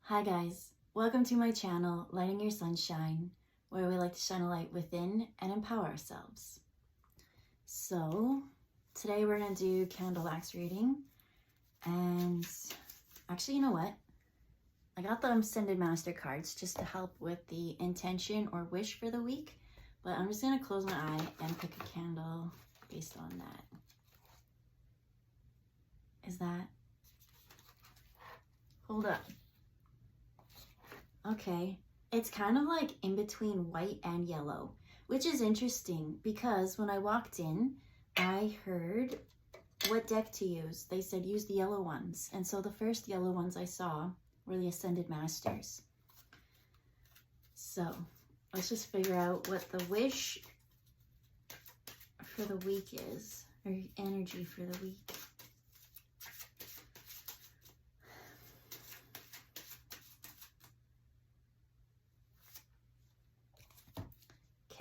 Hi guys, welcome to my channel, Lighting Your Sunshine, where we like to shine a light within and empower ourselves. So, today we're going to do candle wax reading, and actually, you know what? I got the Ascended Master cards just to help with the intention or wish for the week, but I'm just going to close my eye and pick a candle based on that. Is that? Hold up. Okay, it's kind of like in between white and yellow, which is interesting because when I walked in, I heard what deck to use. They said use the yellow ones. And so the first yellow ones I saw were the Ascended Masters. So let's just figure out what the wish for the week is, or energy for the week.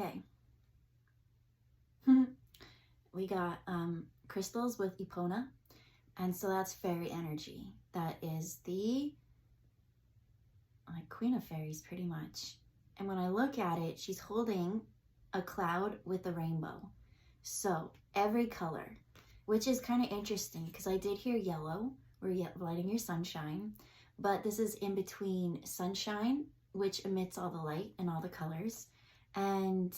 Okay. We got crystals with Epona, and so that's fairy energy. That is the Queen of Fairies pretty much. And when I look at it, she's holding a cloud with a rainbow. So every color, which is kind of interesting because I did hear yellow, we're lighting your sunshine, but this is in between sunshine, which emits all the light and all the colors, and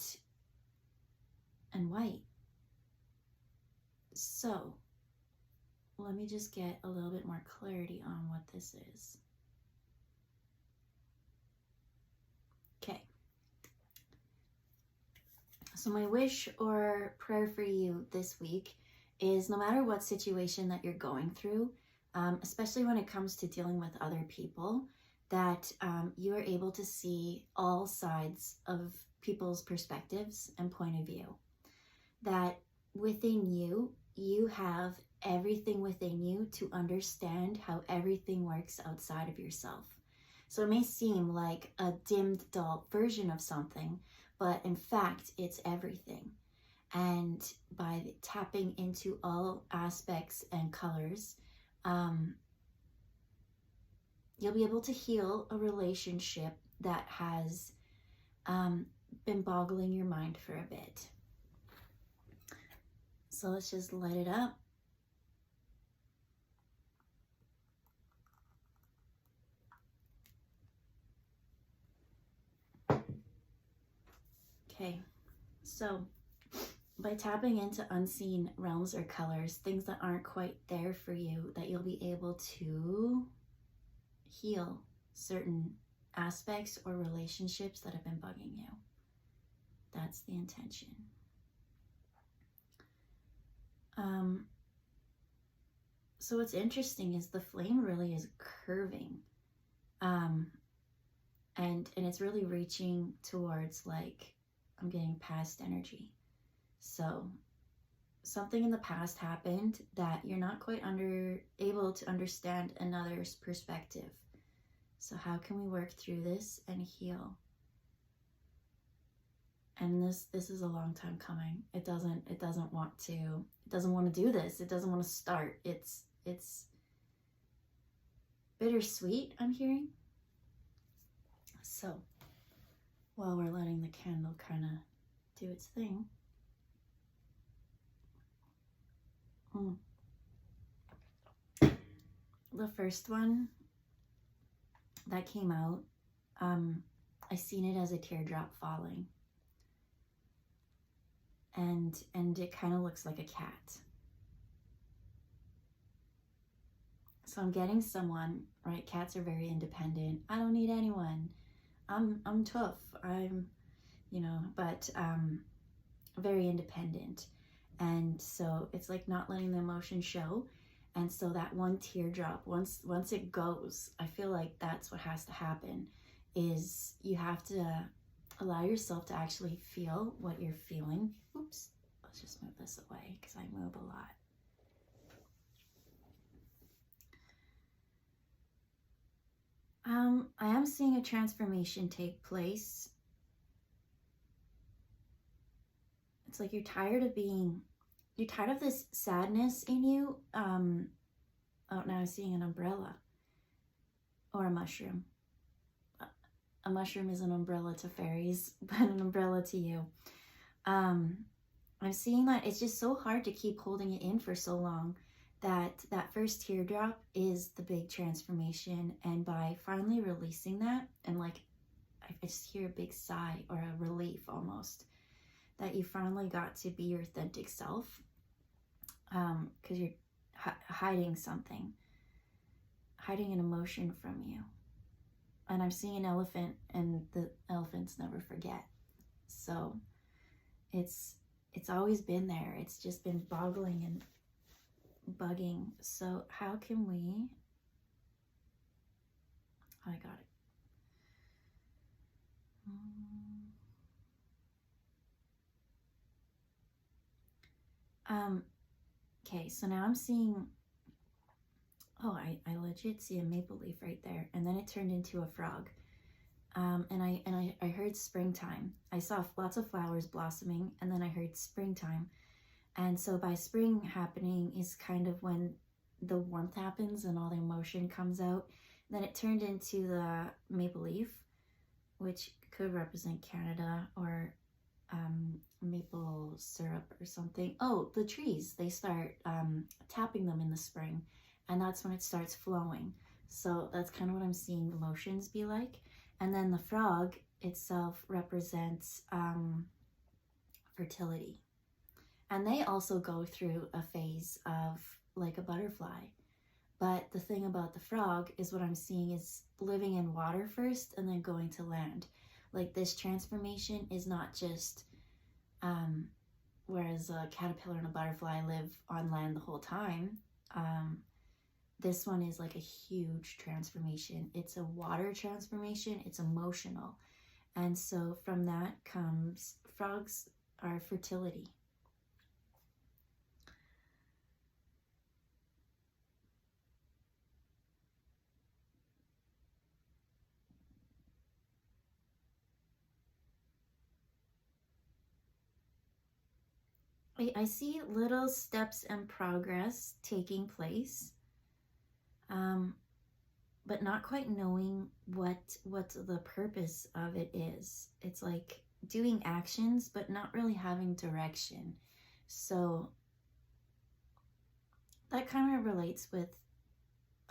white. So let me just get a little bit more clarity on what this is. Okay. So my wish or prayer for you this week is no matter what situation that you're going through, especially when it comes to dealing with other people, that you are able to see all sides of people's perspectives and point of view. That within you, you have everything within you to understand how everything works outside of yourself. So it may seem like a dimmed, dull version of something, but in fact, it's everything. And by tapping into all aspects and colors, you'll be able to heal a relationship that has been boggling your mind for a bit. So let's just light it up. Okay, so by tapping into unseen realms or colors, things that aren't quite there for you, that you'll be able to heal certain aspects or relationships that have been bugging you. That's the intention. So what's interesting is the flame really is curving, and it's really reaching towards, like, I'm getting past energy. So something in the past happened that you're not quite able to understand another's perspective. So how can we work through this and heal? And this is a long time coming. It doesn't want to do this. It doesn't want to start. It's bittersweet, I'm hearing. So while we're letting the candle kind of do its thing, the first one that came out, I seen it as a teardrop falling, and it kind of looks like a cat. So I'm getting someone, right? Cats are very independent. I don't need anyone. I'm tough. But very independent. And so it's like not letting the emotion show. And so that one teardrop, once it goes, I feel like that's what has to happen, is you have to allow yourself to actually feel what you're feeling. Oops, let's just move this away because I move a lot. I am seeing a transformation take place. It's like you're tired of this sadness in you. Oh, now I'm seeing an umbrella or a mushroom. a mushroom is an umbrella to fairies, but an umbrella to you. I'm seeing that it's just so hard to keep holding it in for so long, that first teardrop is the big transformation. And by finally releasing that, and like I just hear a big sigh or a relief almost, that you finally got to be your authentic self, because you're hiding something, hiding an emotion from you. And I'm seeing an elephant, and the elephants never forget. So it's always been there. It's just been boggling and bugging. So how can we, I got it. Okay, so now I'm seeing, oh, I legit see a maple leaf right there, and then it turned into a frog. And I heard springtime. I saw lots of flowers blossoming, and then I heard springtime. And so by spring happening is kind of when the warmth happens and all the emotion comes out. Then it turned into the maple leaf, which could represent Canada, or maple syrup or something. Oh, the trees, they start tapping them in the spring, and that's when it starts flowing. So that's kind of what I'm seeing emotions be like. And then the frog itself represents fertility. And they also go through a phase of like a butterfly. But the thing about the frog is what I'm seeing is living in water first and then going to land. Like this transformation is not just, whereas a caterpillar and a butterfly live on land the whole time. This one is like a huge transformation. It's a water transformation. It's emotional. And so from that comes, frogs are fertility. I see little steps and progress taking place, but not quite knowing what the purpose of it is. It's like doing actions, but not really having direction. So that kind of relates with,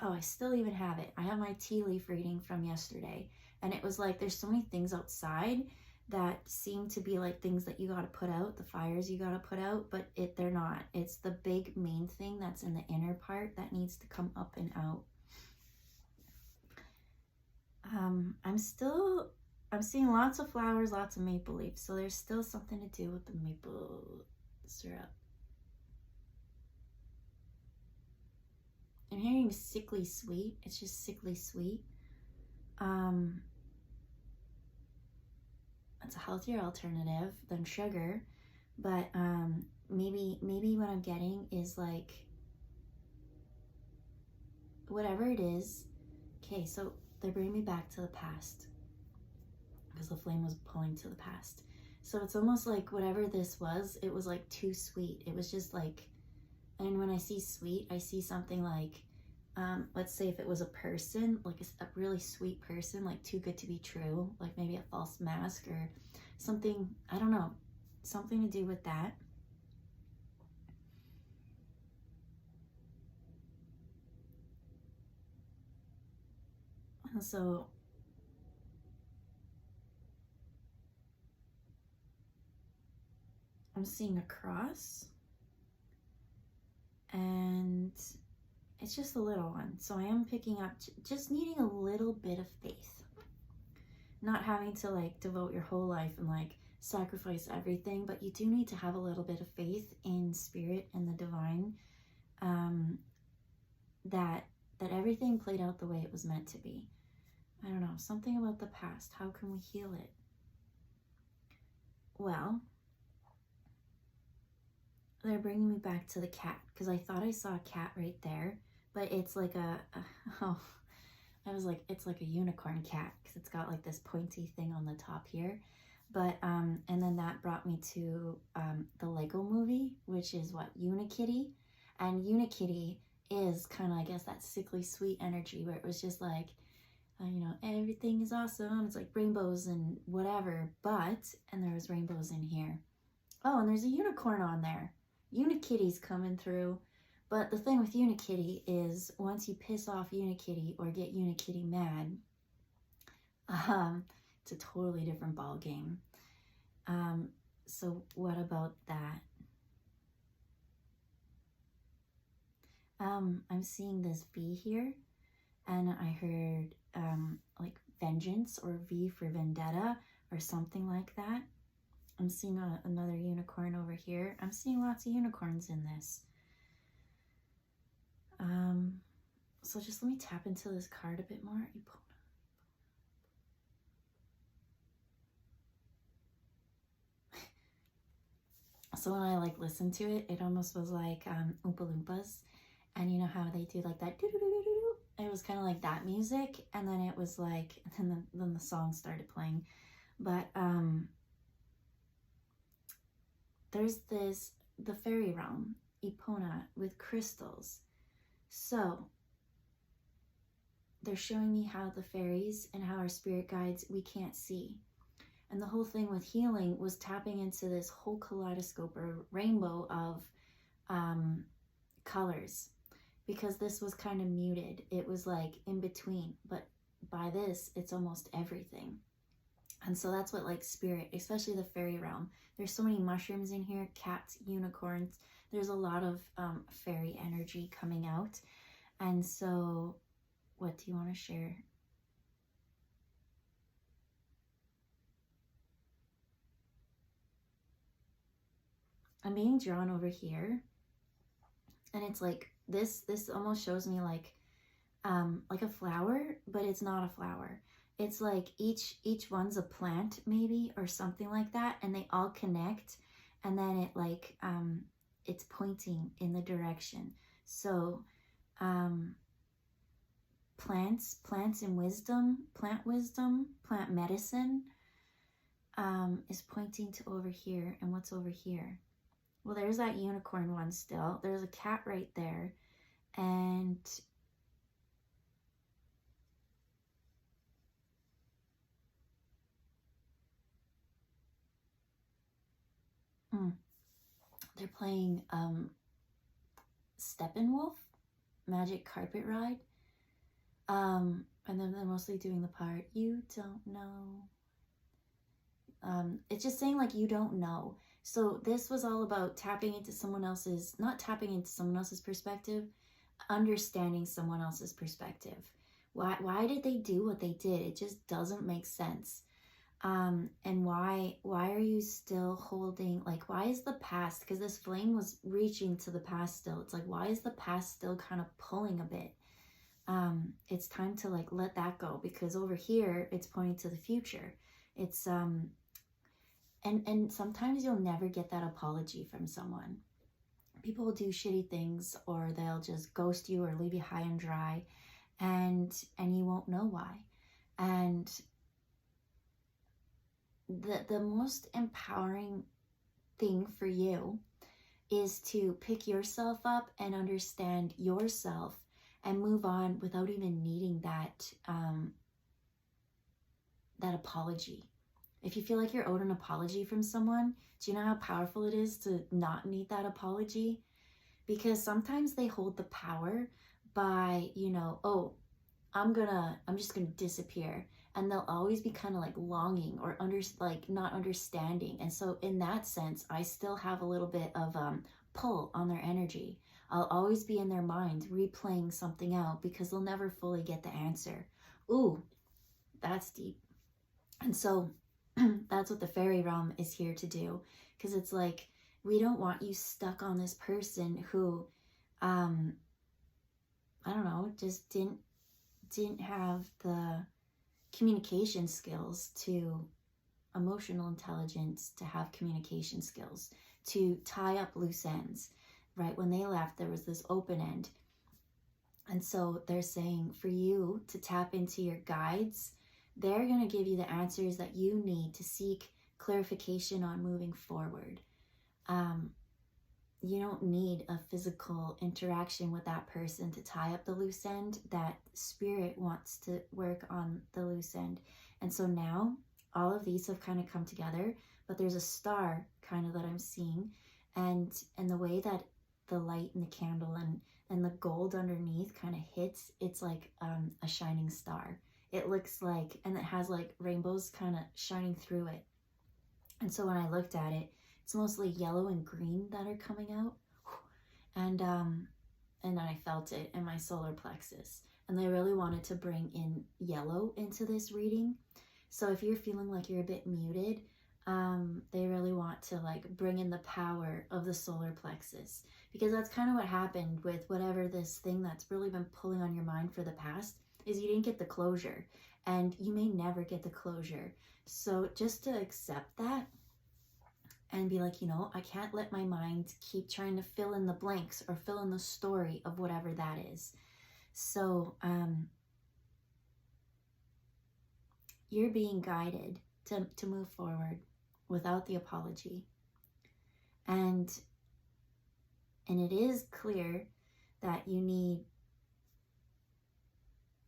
oh, I still even have it. I have my tea leaf reading from yesterday, and it was like there's so many things outside that seem to be like things that you got to put out, the fires you got to put out, but they're not. It's the big main thing that's in the inner part that needs to come up and out. I'm seeing lots of flowers, lots of maple leaves, so there's still something to do with the maple syrup. I'm hearing sickly sweet. It's just sickly sweet. It's a healthier alternative than sugar, but maybe what I'm getting is like whatever it is. Okay, so they're bringing me back to the past because the flame was pulling to the past. So it's almost like whatever this was, it was like too sweet. It was just like, and when I see sweet, I see something like, let's say if it was a person, like a really sweet person, like too good to be true, like maybe a false mask or something, I don't know, something to do with that. And so I'm seeing a cross, and it's just a little one. So I am picking up just needing a little bit of faith, not having to like devote your whole life and like sacrifice everything, but you do need to have a little bit of faith in spirit and the divine, that everything played out the way it was meant to be. I don't know, something about the past. How can we heal it? Well, they're bringing me back to the cat, because I thought I saw a cat right there, but it's like I was like, it's like a unicorn cat, because it's got like this pointy thing on the top here. But and then that brought me to the Lego movie, which is what, Unikitty. And Unikitty is kind of, I guess, that sickly sweet energy where it was just like, you know, everything is awesome. It's like rainbows and whatever, but, and there was rainbows in here. Oh, and there's a unicorn on there. Unikitty's coming through. But the thing with Unikitty is once you piss off Unikitty or get Unikitty mad, it's a totally different ball game. So what about that? I'm seeing this V here, and I heard like vengeance or V for vendetta or something like that. I'm seeing another unicorn over here. I'm seeing lots of unicorns in this. So just let me tap into this card a bit more. So when I like listened to it, it almost was like Oompa Loompas. And you know how they do like that doo-doo-doo-doo-doo? It was kind of like that music, and then it was like, and then the song started playing. But there's this, the fairy realm, Epona, with crystals. So they're showing me how the fairies and how our spirit guides we can't see. And the whole thing with healing was tapping into this whole kaleidoscope or rainbow of colors, because this was kind of muted. It was like in between, but by this, it's almost everything. And so that's what like spirit, especially the fairy realm. There's so many mushrooms in here, cats, unicorns. There's a lot of fairy energy coming out. And so what do you want to share? I'm being drawn over here, and it's like this almost shows me like a flower, but it's not a flower. It's like each one's a plant maybe or something like that, and they all connect, and then it like it's pointing in the direction. So plants and wisdom, plant medicine is pointing to over here. And what's over here? Well, there's that unicorn one still. There's a cat right there. And they're playing Steppenwolf, Magic Carpet Ride. And then they're mostly doing the part, you don't know. It's just saying like, you don't know. So this was all about tapping into someone else's, not tapping into someone else's perspective, understanding someone else's perspective. Why did they do what they did? It just doesn't make sense. And why are you still holding, like, why is the past, because this flame was reaching to the past still. It's like, why is the past still kind of pulling a bit? It's time to like let that go, because over here it's pointing to the future. It's and sometimes you'll never get that apology from someone. People will do shitty things, or they'll just ghost you or leave you high and dry, and you won't know why. And the most empowering thing for you is to pick yourself up and understand yourself and move on without even needing that that apology. If you feel like you're owed an apology from someone, do you know how powerful it is to not need that apology? Because sometimes they hold the power by, you know, oh, I'm just gonna disappear. And they'll always be kind of like longing or not understanding. And so in that sense, I still have a little bit of pull on their energy. I'll always be in their mind replaying something out, because they'll never fully get the answer. Ooh, that's deep. And so that's what the fairy realm is here to do, because it's like, we don't want you stuck on this person who I don't know, just didn't have the communication skills, to emotional intelligence, to have communication skills, to tie up loose ends. Right when they left, there was this open end. And so they're saying for you to tap into your guides. They're going to give you the answers that you need to seek clarification on moving forward. you don't need a physical interaction with that person to tie up the loose end. That spirit wants to work on the loose end. And so now all of these have kind of come together, but there's a star kind of that I'm seeing. And the way that the light in the candle and the gold underneath kind of hits, it's like a shining star. It looks like, and it has like rainbows kind of shining through it. And so when I looked at it, it's mostly yellow and green that are coming out. And then I felt it in my solar plexus. And they really wanted to bring in yellow into this reading. So if you're feeling like you're a bit muted, they really want to like bring in the power of the solar plexus, because that's kind of what happened with whatever this thing that's really been pulling on your mind for the past is you didn't get the closure, and you may never get the closure. So just to accept that and be like, you know, I can't let my mind keep trying to fill in the blanks or fill in the story of whatever that is. So you're being guided to move forward without the apology. And it is clear that you need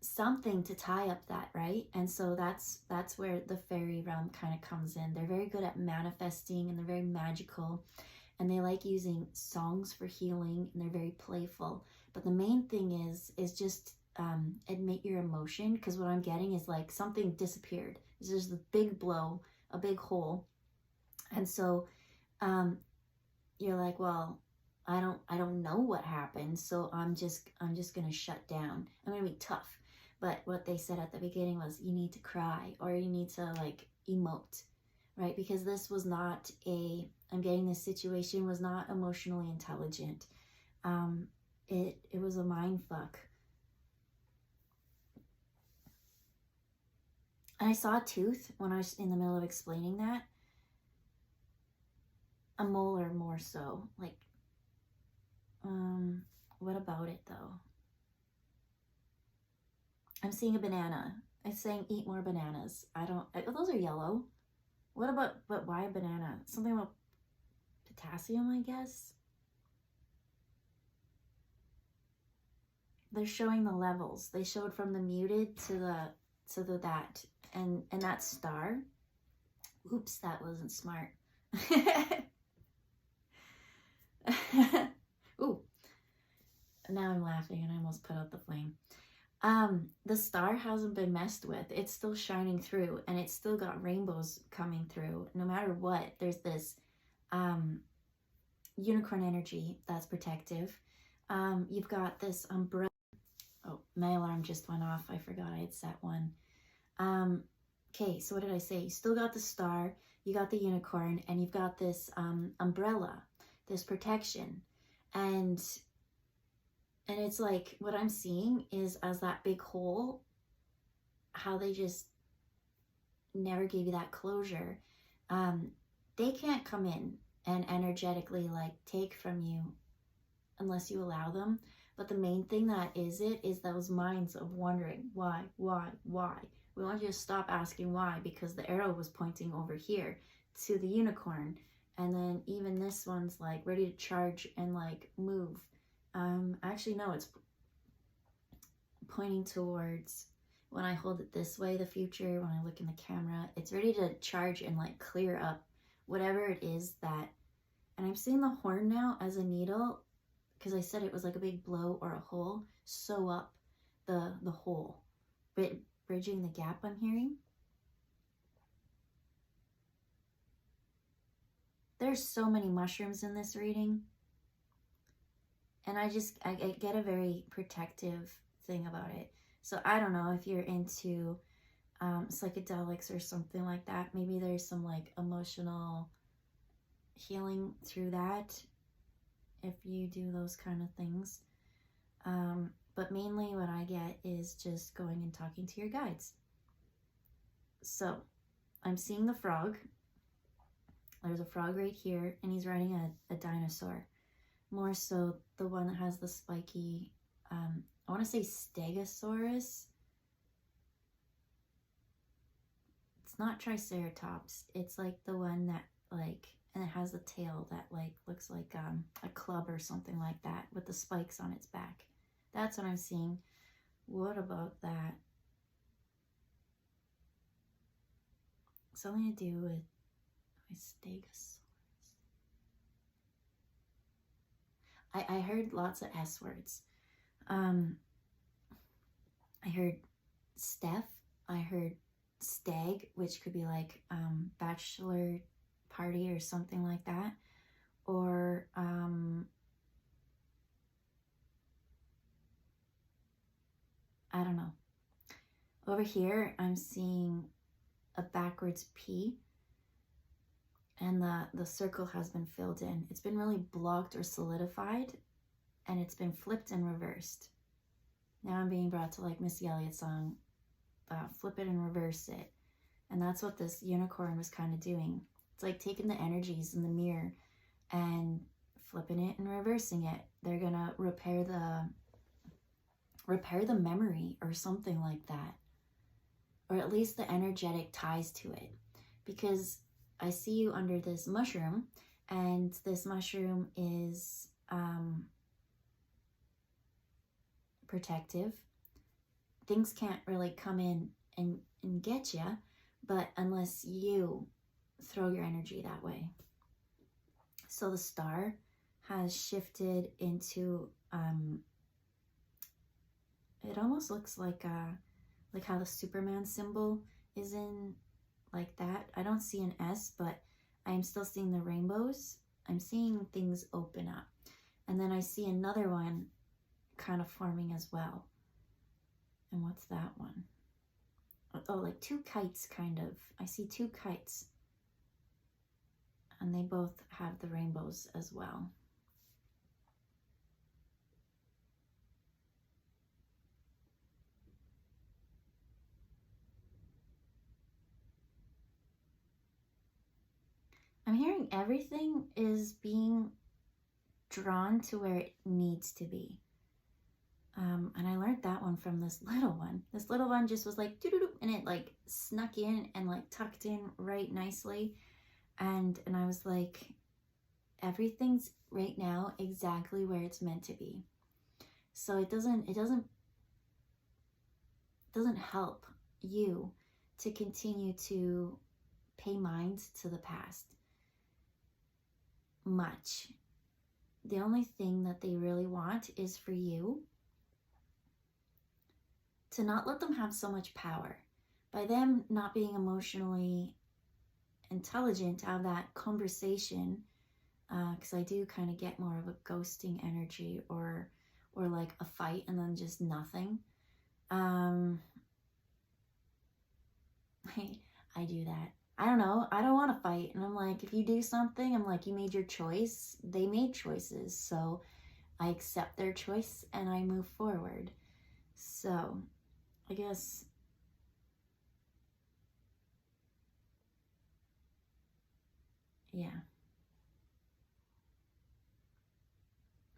something to tie up that, right? And so that's where the fairy realm kind of comes in. They're very good at manifesting, and they're very magical, and they like using songs for healing, and they're very playful. But the main thing is just admit your emotion, because what I'm getting is like something disappeared. There's just a big blow, a big hole. And so you're like, well, I don't know what happened, so I'm just gonna shut down. I'm gonna be tough. But what they said at the beginning was, you need to cry, or you need to like emote, right? Because this was not I'm getting this situation was not emotionally intelligent. It was a mind fuck. And I saw a tooth when I was in the middle of explaining that. A molar more so. Like, what about it though? I'm seeing a banana. It's saying eat more bananas. Those are yellow. What about, but why a banana? Something about potassium, I guess? They're showing the levels. They showed from the muted to the that. And that star. Oops, that wasn't smart. Ooh. Now I'm laughing and I almost put out the flame. The star hasn't been messed with. It's still shining through, and it's still got rainbows coming through. No matter what, there's this unicorn energy that's protective. You've got this umbrella. Oh, my alarm just went off. I forgot I had set one. Okay, so what did I say? You still got the star, you got the unicorn, and you've got this umbrella, this protection. And it's like, what I'm seeing is as that big hole, how they just never gave you that closure. They can't come in and energetically like take from you unless you allow them. But the main thing that is those minds of wondering why. We want you to stop asking why, because the arrow was pointing over here to the unicorn. And then even this one's like ready to charge and like move. Actually, no, it's pointing towards, when I hold it this way, the future, when I look in the camera, it's ready to charge and like clear up whatever it is that, and I'm seeing the horn now as a needle, because I said it was like a big blow or a hole, sew up the hole, bridging the gap I'm hearing. There's so many mushrooms in this reading. And I get a very protective thing about it. So I don't know if you're into psychedelics or something like that. Maybe there's some like emotional healing through that if you do those kind of things. But mainly what I get is just going and talking to your guides. So I'm seeing the frog. There's a frog right here, and he's riding a dinosaur. More so the one that has the spiky, I want to say Stegosaurus. It's not Triceratops. It's like the one that like, and it has a tail that like looks like a club or something like that with the spikes on its back. That's what I'm seeing. What about that? Something to do with my stegosaurus. I heard lots of S words. I heard Steph. I heard stag, which could be like bachelor party or something like that. Or I don't know. Over here, I'm seeing a backwards P, and the circle has been filled in. It's been really blocked or solidified, and it's been flipped and reversed. Now I'm being brought to like Missy Elliott's song, flip it and reverse it. And that's what this unicorn was kind of doing. It's like taking the energies in the mirror and flipping it and reversing it. They're gonna repair the memory or something like that, or at least the energetic ties to it, because I see you under this mushroom, and this mushroom is protective. Things can't really come in and get you, but unless you throw your energy that way. So the star has shifted into it almost looks like how the Superman symbol is in like that. I don't see an S, but I'm still seeing the rainbows. I'm seeing things open up. And then I see another one kind of forming as well. And what's that one? Oh, like two kites, kind of. I see two kites. And they both have the rainbows as well. I'm hearing everything is being drawn to where it needs to be. And I learned that one from this little one. This little one just was like, doo-doo-doo, and it like snuck in and like tucked in right nicely. And I was like, everything's right now exactly where it's meant to be. So it doesn't help you to continue to pay mind to the past much. The only thing that they really want is for you to not let them have so much power. By them not being emotionally intelligent to have that conversation, because I do kind of get more of a ghosting energy, or like a fight and then just nothing. I do that. I don't know. I don't want to fight. And I'm like, if you do something, I'm like, you made your choice. They made choices. So I accept their choice and I move forward. So I guess, yeah.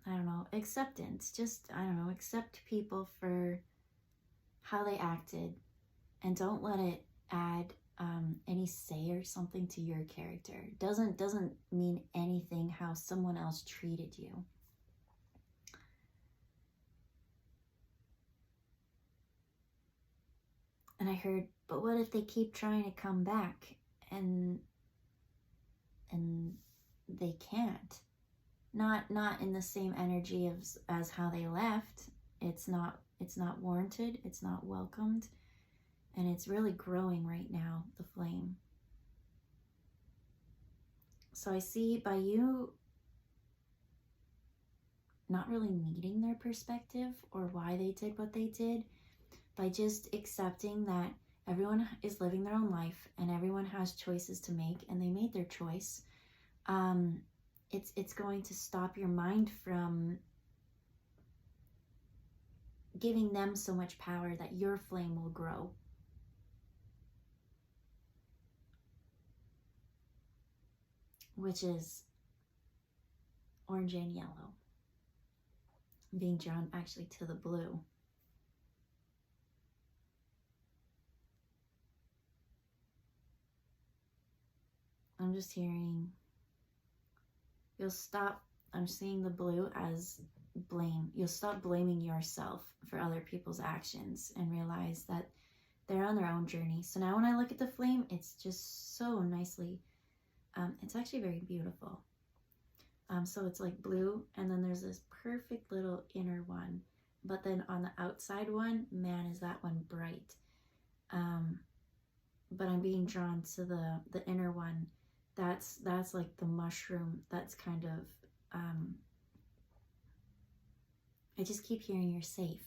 I don't know. Acceptance. Just, I don't know. Accept people for how they acted, and don't let it add any say or something to your character. Doesn't mean anything how someone else treated you. And I heard, but what if they keep trying to come back and they can't? Not in the same energy as how they left. It's not warranted. It's not welcomed. And it's really growing right now, the flame. So I see by you not really needing their perspective or why they did what they did, by just accepting that everyone is living their own life and everyone has choices to make, and they made their choice. It's going to stop your mind from giving them so much power that your flame will grow. Which is orange and yellow. I'm being drawn actually to the blue. I'm just hearing you'll stop, I'm seeing the blue as blame. You'll stop blaming yourself for other people's actions and realize that they're on their own journey. So now when I look at the flame, it's just so nicely, it's actually very beautiful. So it's like blue, and then there's this perfect little inner one. But then on the outside one, man, is that one bright. But I'm being drawn to the inner one. That's like the mushroom. That's kind of, I just keep hearing you're safe.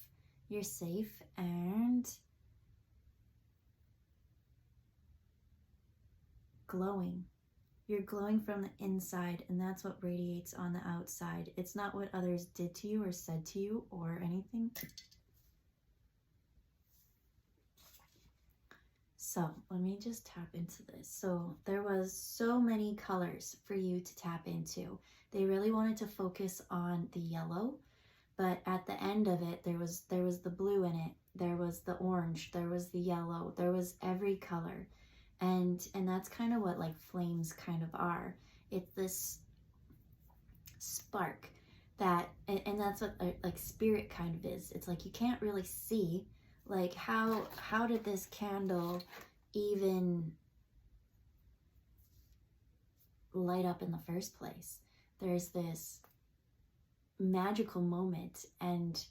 You're safe, and glowing. You're glowing from the inside, and that's what radiates on the outside. It's not what others did to you or said to you or anything. So let me just tap into this. So there was so many colors for you to tap into. They really wanted to focus on the yellow, but at the end of it, there was the blue in it. There was the orange. There was the yellow. There was every color. And that's kind of what like flames kind of are. It's this spark that, and that's what like spirit kind of is. It's like you can't really see, like how did this candle even light up in the first place? There's this magical moment, and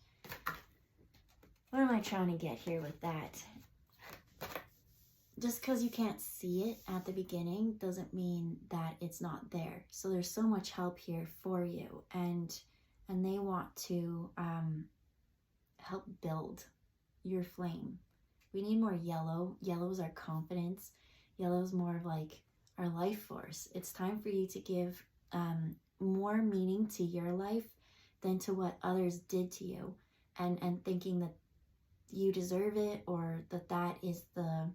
what am I trying to get here with that? Just because you can't see it at the beginning doesn't mean that it's not there. So there's so much help here for you, and they want to help build your flame. We need more yellow. Yellow is our confidence. Yellow is more of like our life force. It's time for you to give more meaning to your life than to what others did to you, and thinking that you deserve it, or that is the,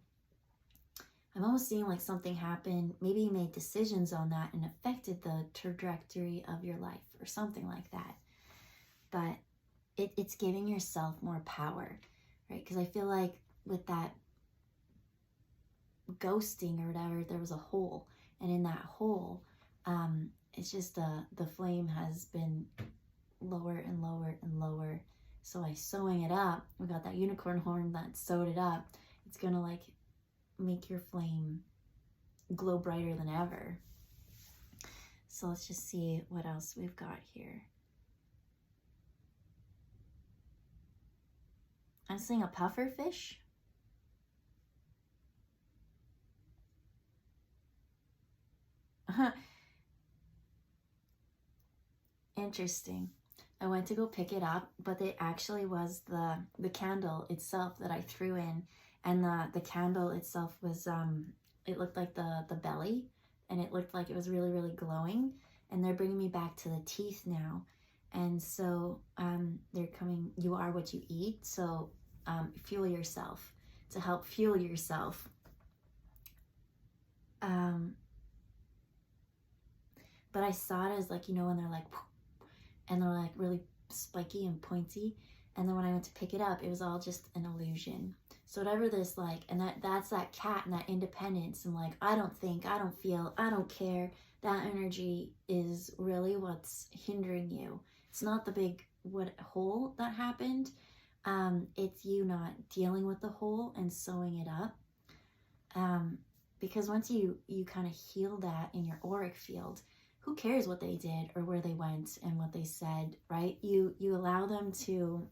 I'm almost seeing like something happened. Maybe you made decisions on that and affected the trajectory of your life or something like that. But it's giving yourself more power, right? Because I feel like with that ghosting or whatever, there was a hole. And in that hole, it's just the flame has been lower and lower and lower. So by sewing it up, we got that unicorn horn that sewed it up. It's going to like make your flame glow brighter than ever. So let's just see what else we've got here. I'm seeing a puffer fish. Interesting. I went to go pick it up, but it actually was the candle itself that I threw in. And the candle itself was, it looked like the belly, and it looked like it was really, really glowing. And they're bringing me back to the teeth now. And so they're coming, you are what you eat. So fuel yourself, to help fuel yourself. But I saw it as like, you know, when they're like, and they're like really spiky and pointy. And then when I went to pick it up, it was all just an illusion. So whatever this like, and that's that cat and that independence and like, I don't think, I don't feel, I don't care. That energy is really what's hindering you. It's not the big hole that happened. It's you not dealing with the hole and sewing it up. Because once you kind of heal that in your auric field, who cares what they did or where they went and what they said, right? You allow them to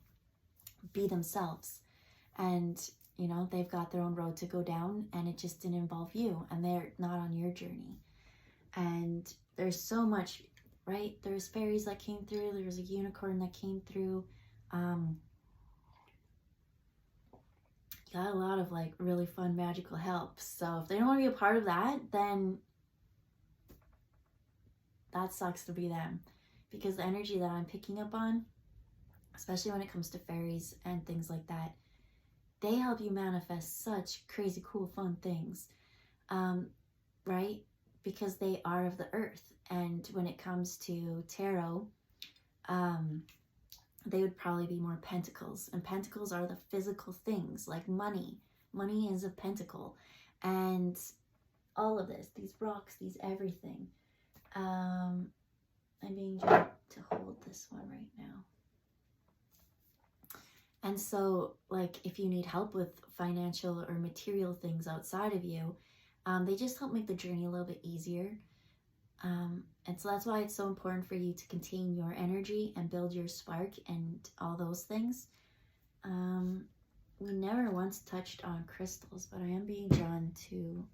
be themselves, and you know, they've got their own road to go down, and it just didn't involve you, and they're not on your journey. And there's so much, right? There's fairies that came through. There was a unicorn that came through. Got a lot of like really fun magical help. So if they don't want to be a part of that, then that sucks to be them. Because the energy that I'm picking up on, especially when it comes to fairies and things like that, they help you manifest such crazy, cool, fun things, right? Because they are of the earth. And when it comes to tarot, they would probably be more pentacles. And pentacles are the physical things, like money. Money is a pentacle. And all of this, these rocks, these everything. I'm being drawn to hold this one right now. And so, like, if you need help with financial or material things outside of you, they just help make the journey a little bit easier. And so that's why it's so important for you to contain your energy and build your spark and all those things. We never once touched on crystals, but I am being drawn to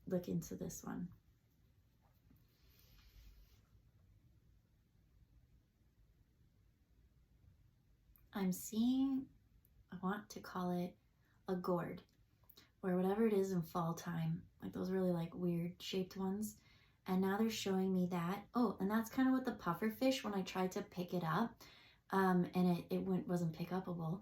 look into this one. I'm seeing, I want to call it a gourd, or whatever it is in fall time, like those really like weird shaped ones. And now they're showing me that. Oh, and that's kind of what the puffer fish, when I tried to pick it up, and it wasn't pick upable.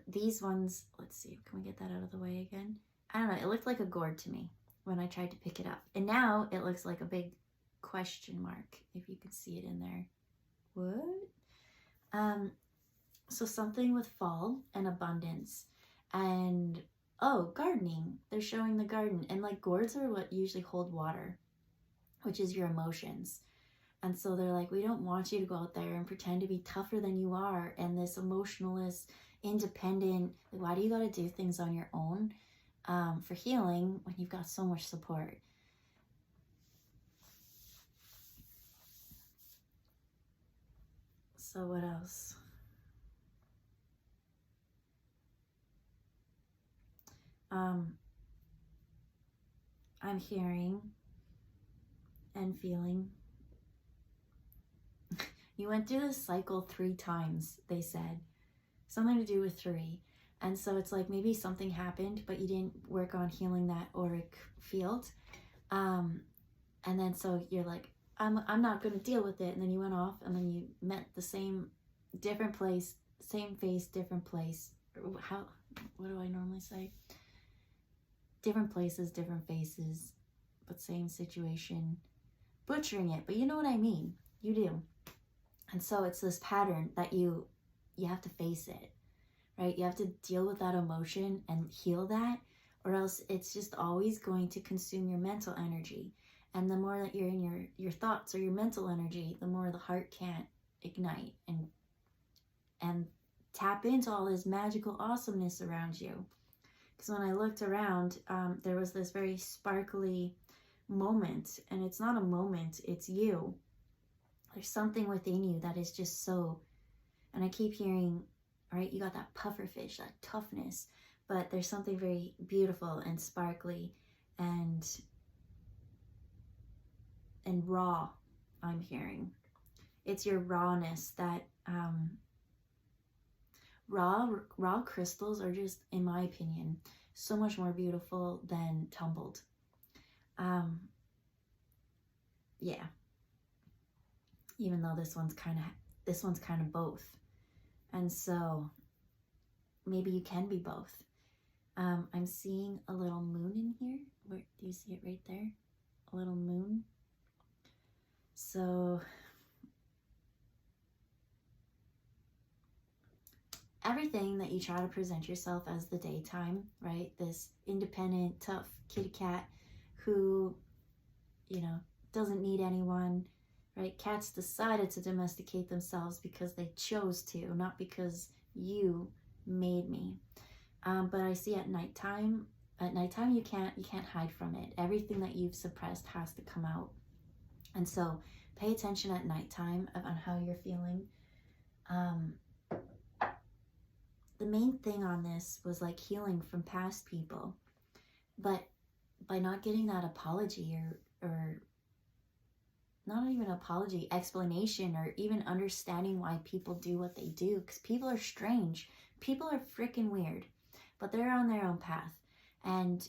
These ones, let's see, can we get that out of the way again? I don't know, it looked like a gourd to me when I tried to pick it up. And now it looks like a big question mark, if you can see it in there. What? So something with fall and abundance and, oh, gardening. They're showing the garden. And like gourds are what usually hold water, which is your emotions. And so they're like, we don't want you to go out there and pretend to be tougher than you are. And this emotionalist, independent, why do you got to do things on your own for healing when you've got so much support? So what else? I'm hearing and feeling. You went through this cycle 3 times, they said. Something to do with 3. And so it's like maybe something happened, but you didn't work on healing that auric field. And then so you're like, I'm not going to deal with it. And then you went off and then you met the same, different place, same face, different place. What do I normally say? Different places, different faces, but same situation. Butchering it, but you know what I mean. You do. And so it's this pattern that you have to face it, right? You have to deal with that emotion and heal that, or else it's just always going to consume your mental energy. And the more that you're in your thoughts or your mental energy, the more the heart can't ignite and tap into all this magical awesomeness around you. Because when I looked around, there was this very sparkly moment, and it's not a moment, it's you. There's something within you that is just so, and I keep hearing, right, you got that puffer fish, that toughness, but there's something very beautiful and sparkly and raw, I'm hearing. It's your rawness that, raw crystals are just, in my opinion, so much more beautiful than tumbled. Yeah. Even though this one's kind of both. And so maybe you can be both. I'm seeing a little moon in here. Where do you see it right there? A little moon. So everything that you try to present yourself as the daytime, right? This independent, tough kitty cat who, doesn't need anyone, right? Cats decided to domesticate themselves because they chose to, not because you made me. But I see at nighttime you can't hide from it. Everything that you've suppressed has to come out. And so pay attention at nighttime on how you're feeling. The main thing on this was like healing from past people, but by not getting that apology or not even apology, explanation, or even understanding why people do what they do, because people are strange. People are freaking weird, but they're on their own path. And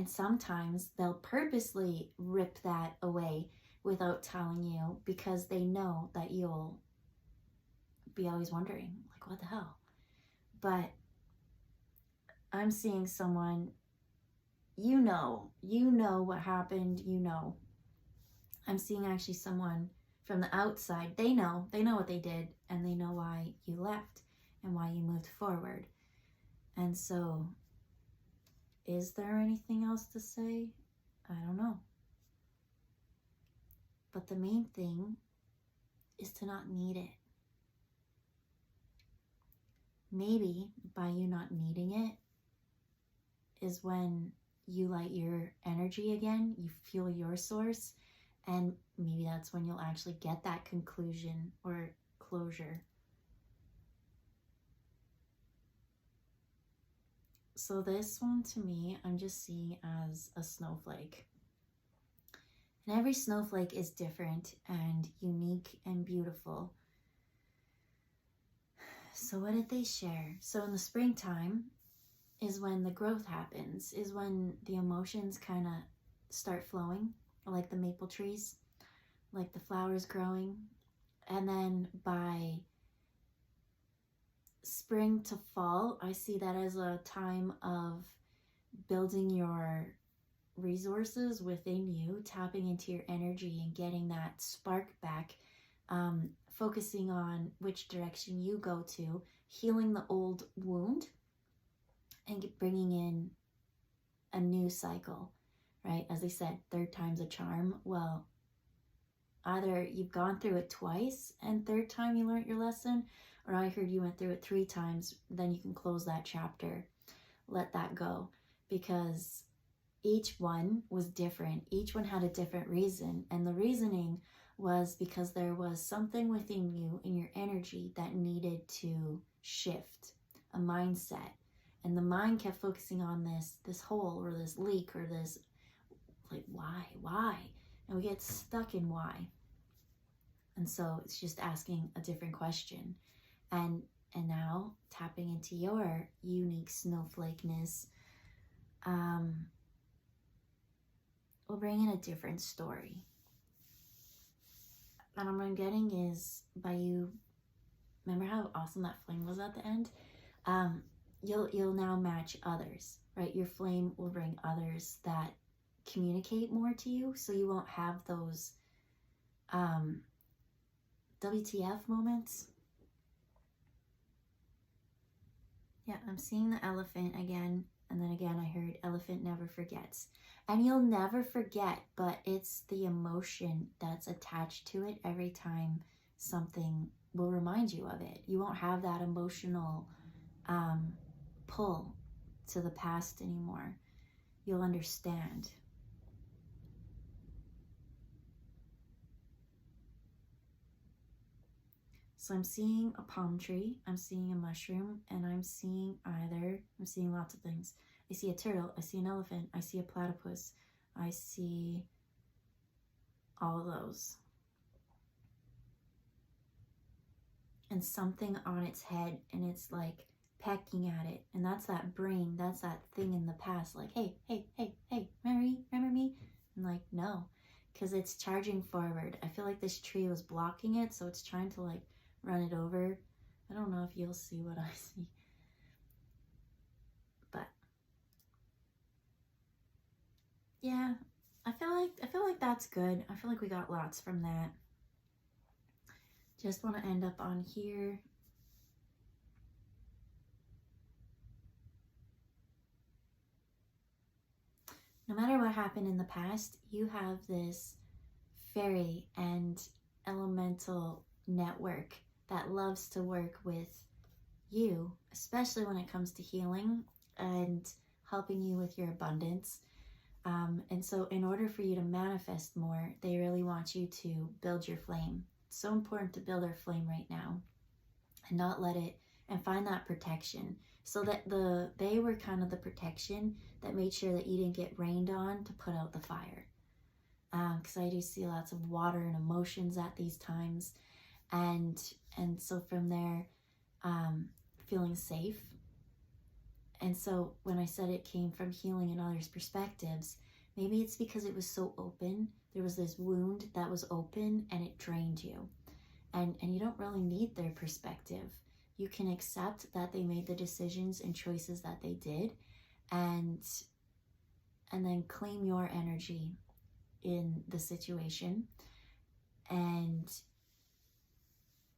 sometimes they'll purposely rip that away without telling you, because they know that you'll be always wondering, like, what the hell? But I'm seeing someone, you know what happened, I'm seeing actually someone from the outside. They know what they did, and they know why you left and why you moved forward. And so Is there anything else to say? I don't know. But the main thing is to not need it. Maybe by you not needing it is when you light your energy again, you feel your source, and maybe that's when you'll actually get that conclusion or closure. So this one, to me, I'm just seeing as a snowflake. And every snowflake is different and unique and beautiful. So what did they share? So in the springtime is when the growth happens, is when the emotions kind of start flowing, like the maple trees, like the flowers growing. And then by spring to fall, I see that as a time of building your resources within you, tapping into your energy and getting that spark back, focusing on which direction you go to, healing the old wound and bringing in a new cycle, right? As I said, third time's a charm. Well, either you've gone through it twice and third time you learned your lesson, or I heard you went through it 3 times, then you can close that chapter. Let that go, because each one was different. Each one had a different reason, and the reasoning was because there was something within you, in your energy, that needed to shift, a mindset. And the mind kept focusing on this hole or this leak or this, like, why? And we get stuck in why. And so it's just asking a different question. And now tapping into your unique snowflakeness, will bring in a different story. And what I'm getting is, by you, remember how awesome that flame was at the end? You'll now match others, right? Your flame will bring others that communicate more to you, so you won't have those WTF moments. Yeah, I'm seeing the elephant again, and then again I heard elephant never forgets. And you'll never forget, but it's the emotion that's attached to it every time something will remind you of it. You won't have that emotional pull to the past anymore. You'll understand. So I'm seeing a palm tree, I'm seeing a mushroom, and I'm seeing lots of things. I see a turtle, I see an elephant, I see a platypus, I see all of those. And something on its head, and it's like pecking at it. And that's that brain, that's that thing in the past, like, hey, remember me? And like, no, because it's charging forward. I feel like this tree was blocking it, so it's trying to like run it over. I don't know if you'll see what I see, but yeah, I feel like that's good. I feel like we got lots from that. Just want to end up on here. No matter what happened in the past, you have this fairy and elemental network that loves to work with you, especially when it comes to healing and helping you with your abundance. And so in order for you to manifest more, they really want you to build your flame. It's so important to build our flame right now and not let it, and find that protection. So that they were kind of the protection that made sure that you didn't get rained on to put out the fire. Because I do see lots of water and emotions at these times. And so from there, feeling safe. And so when I said it came from healing in others' perspectives, maybe it's because it was so open. There was this wound that was open and it drained you. And you don't really need their perspective. You can accept that they made the decisions and choices that they did, and then claim your energy in the situation and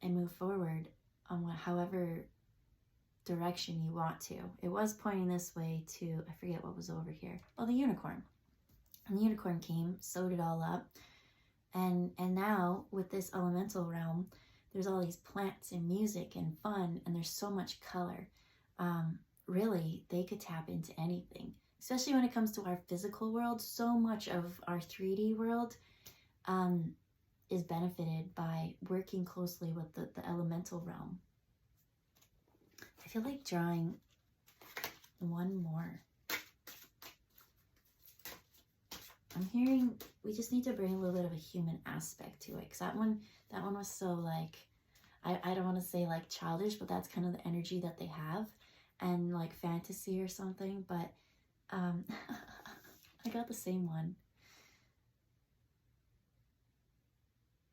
move forward on however direction you want to. It was pointing this way to, I forget what was over here. Oh, the unicorn. And the unicorn came, sewed it all up. And now with this elemental realm, there's all these plants and music and fun, and there's so much color. Really, they could tap into anything, especially when it comes to our physical world. So much of our 3D world is benefited by working closely with the elemental realm. I feel like drawing one more. I'm hearing we just need to bring a little bit of a human aspect to it, because that one was so like, I don't want to say like childish, but that's kind of the energy that they have, and like fantasy or something. But I got the same one.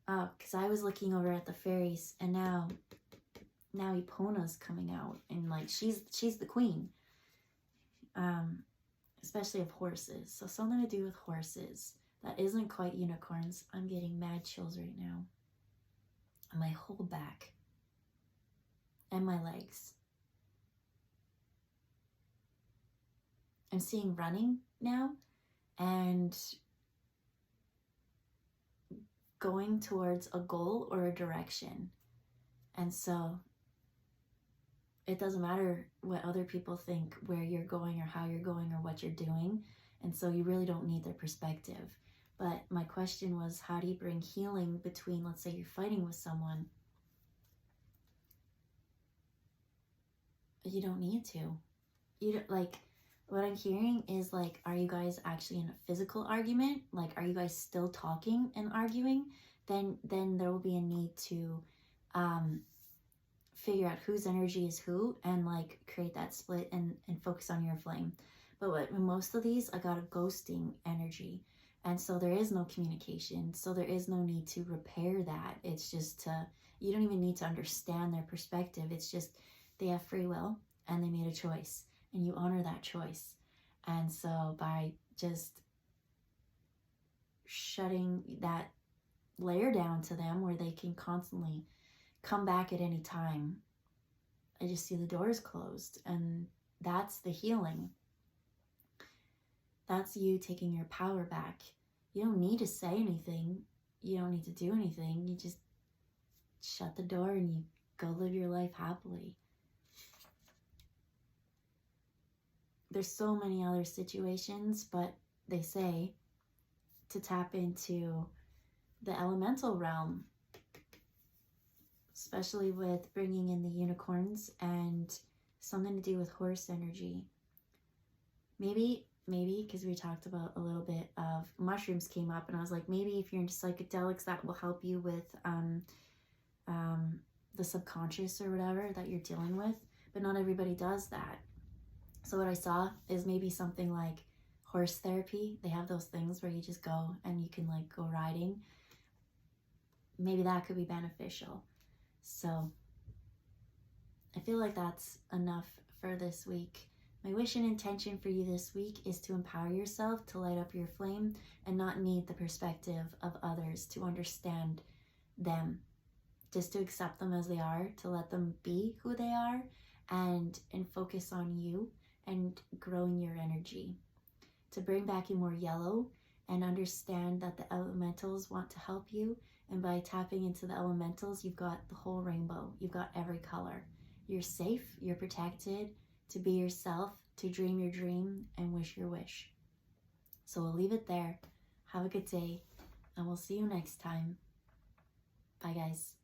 Oh, because I was looking over at the fairies, and now Epona's coming out, and like she's the queen. Especially of horses. So something to do with horses. That isn't quite unicorns. I'm getting mad chills right now. On my whole back. And my legs. I'm seeing running now. And going towards a goal or a direction. And so it doesn't matter what other people think, where you're going or how you're going or what you're doing. And so you really don't need their perspective. But my question was, how do you bring healing between, let's say you're fighting with someone? You don't need to. You don't, like, what I'm hearing is like, are you guys actually in a physical argument? Like, are you guys still talking and arguing? Then there will be a need to figure out whose energy is who, and like create that split and focus on your flame. But what most of these, I got a ghosting energy, and so there is no communication, so there is no need to repair that. It's just you don't even need to understand their perspective. It's just they have free will and they made a choice, and you honor that choice. And so by just shutting that layer down to them where they can constantly come back at any time, I just see the doors closed, and that's the healing. That's you taking your power back. You don't need to say anything. You don't need to do anything. You just shut the door and you go live your life happily. There's so many other situations, but they say to tap into the elemental realm, especially with bringing in the unicorns and something to do with horse energy. Maybe, because we talked about a little bit of mushrooms came up, and I was like, maybe if you're into psychedelics, that will help you with the subconscious or whatever that you're dealing with. But not everybody does that. So what I saw is maybe something like horse therapy. They have those things where you just go and you can like go riding. Maybe that could be beneficial. So I feel like that's enough for this week. My wish and intention for you this week is to empower yourself to light up your flame and not need the perspective of others to understand them. Just to accept them as they are, to let them be who they are, and focus on you and growing your energy. To bring back in more yellow and understand that the elementals want to help you. And by tapping into the elementals, you've got the whole rainbow. You've got every color. You're safe, you're protected to be yourself, to dream your dream and wish your wish. So we'll leave it there. Have a good day, and we'll see you next time. Bye, guys.